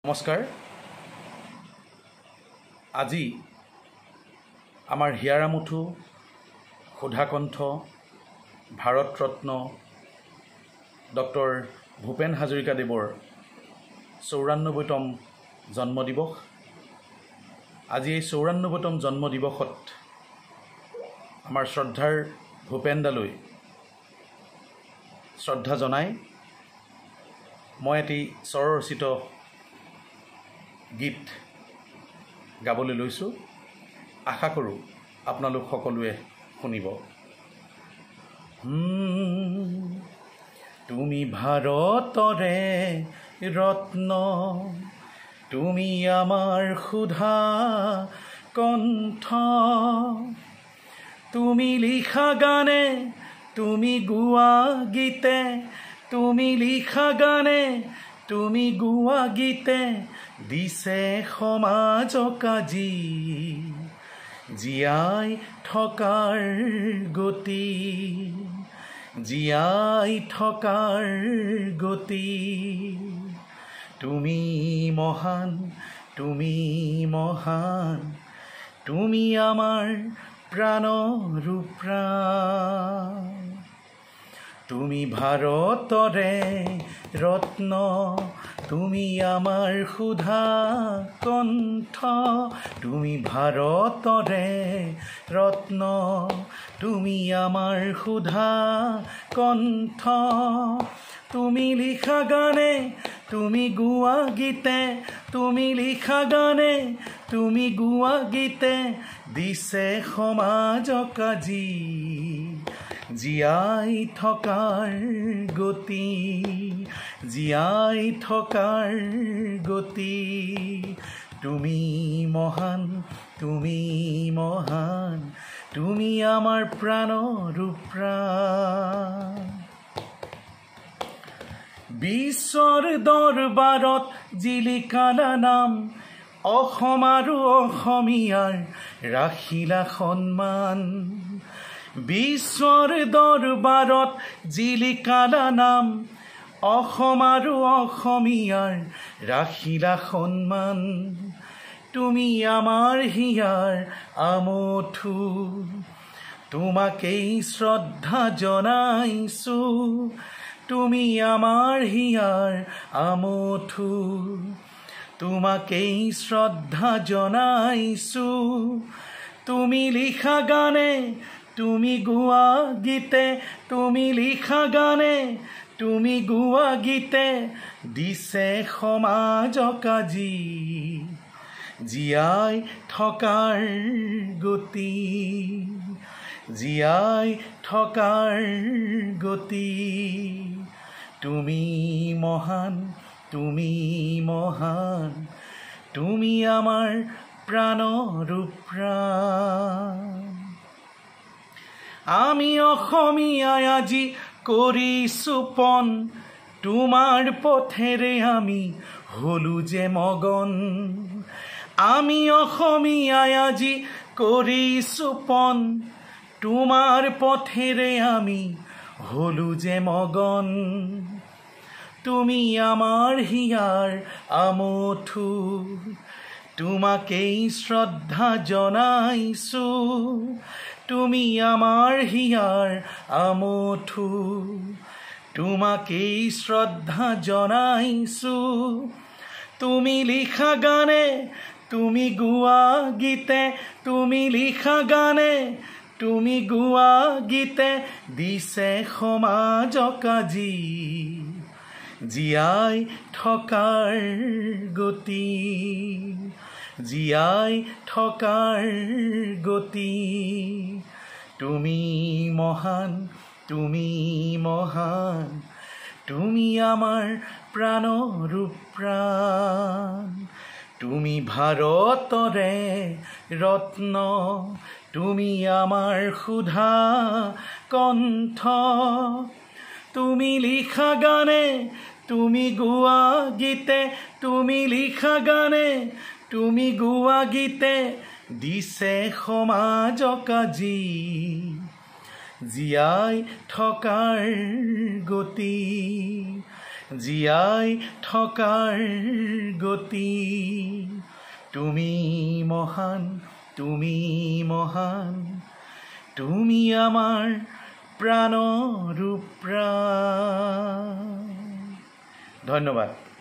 নমস্কাৰ। আজি আমাৰ হিয়াৰামুঠু সুধাকণ্ঠ ভাৰত ৰত্ন ডক্টৰ ভূপেন হাজৰিকাদেৱৰ ৯৪তম জন্মদিৱস। আজি এই ৯৪তম জন্মদিৱসত আমাৰ শ্ৰদ্ধাৰ ভূপেনদালৈ শ্ৰদ্ধা জনাই মই এটি স্বৰৰচিত গীত গাবলৈ লৈছোঁ। আশা কৰোঁ আপোনালোক সকলোৱে শুনিব। তুমি ভাৰতৰে ৰত্ন, তুমি আমাৰ সুধা কণ্ঠ, তুমি লিখা গানে, তুমি গোৱা গীতে, তুমি লিখা গানে, তুমি গোৱা গীতে দিছে সমাজক আজি জীয়াই থকাৰ গতি, জীয়াই থকাৰ গতি। তুমি মহান, তুমি মহান, তুমি আমাৰ প্ৰাণৰ প্ৰাণ। তুমি ভাৰতৰে ৰত্ন, তুমি আমাৰ সুধা কণ্ঠ, তুমি ভাৰতৰে ৰত্ন, তুমি আমাৰ সুধা কণ্ঠ। তুমি লিখা গানে, তুমি গোৱা গীতে, তুমি লিখা গানে, তুমি গোৱা গীতে দিছে সমাজক আজি জীয়াই থকাৰ গতি, জীয়াই থকাৰ গতি। তুমি মহান, তুমি মহান, তুমি আমাৰ প্ৰাণৰ প্ৰাণ। বিশ্বৰ দৰবাৰত জিলিকালা নাম, অসম আৰু অসমীয়াৰ ৰাখিলা সন্মান। বিশ্বৰ দৰবাৰত জিলিকালা নাম, অসম আৰু অসমীয়াৰ ৰাখিলা সন্মান। তুমি আমাৰ হিয়াৰ আমঠু, তোমাকেই শ্ৰদ্ধা জনাইছোঁ। তুমি আমাৰ হিয়াৰ আমঠু, তোমাকেই শ্ৰদ্ধা জনাইছোঁ। তুমি লিখা গানে, তুমি গোৱা গীতে, তুমি লিখা গানে, তুমি গোৱা গীতে দিছে সমাজক আজি জীয়াই থকাৰ গতি, জীয়াই থকাৰ গতি। তুমি মহান, তুমি মহান, তুমি আমাৰ প্ৰাণৰ প্ৰাণ। আমি অসমীয়াই আজি কৰিছোঁ পণ, তোমাৰ পথেৰে আমি হলো যে মগন। আমি অসমীয়াই আজি কৰিছোঁ পণ, তোমাৰ পথেৰে আমি হলো যে মগন। তুমি আমাৰ হিয়াৰ আমঠু, তোমাকেই শ্ৰদ্ধা জনাইছোঁ। তুমি আমাৰ হিয়াৰ আমঠু, তোমাকেই শ্ৰদ্ধা জনাইছোঁ। তুমি লিখা গানে, তুমি গোৱা গীতে, তুমি লিখা গানে, তুমি গোৱা গীতে দিছে সমাজক আজি জীয়াই থকাৰ গতি, জীয়াই থকাৰ গতি। তুমি মহান, তুমি মহান, তুমি আমাৰ প্ৰাণৰ প্ৰাণ। তুমি ভাৰতৰে ৰত্ন, তুমি আমাৰ সুধা কণ্ঠ। তুমি লিখা গানে, তুমি গোৱা গীতে, তুমি লিখা গানে, তুমি গোৱা গীতে দিছে সমাজক আজি জীয়াই থকাৰ গতি, জীয়াই থকাৰ গতি তুমি মহান তুমি মহান তুমি আমাৰ প্ৰাণৰ প্ৰাণ। ধন্যবাদ।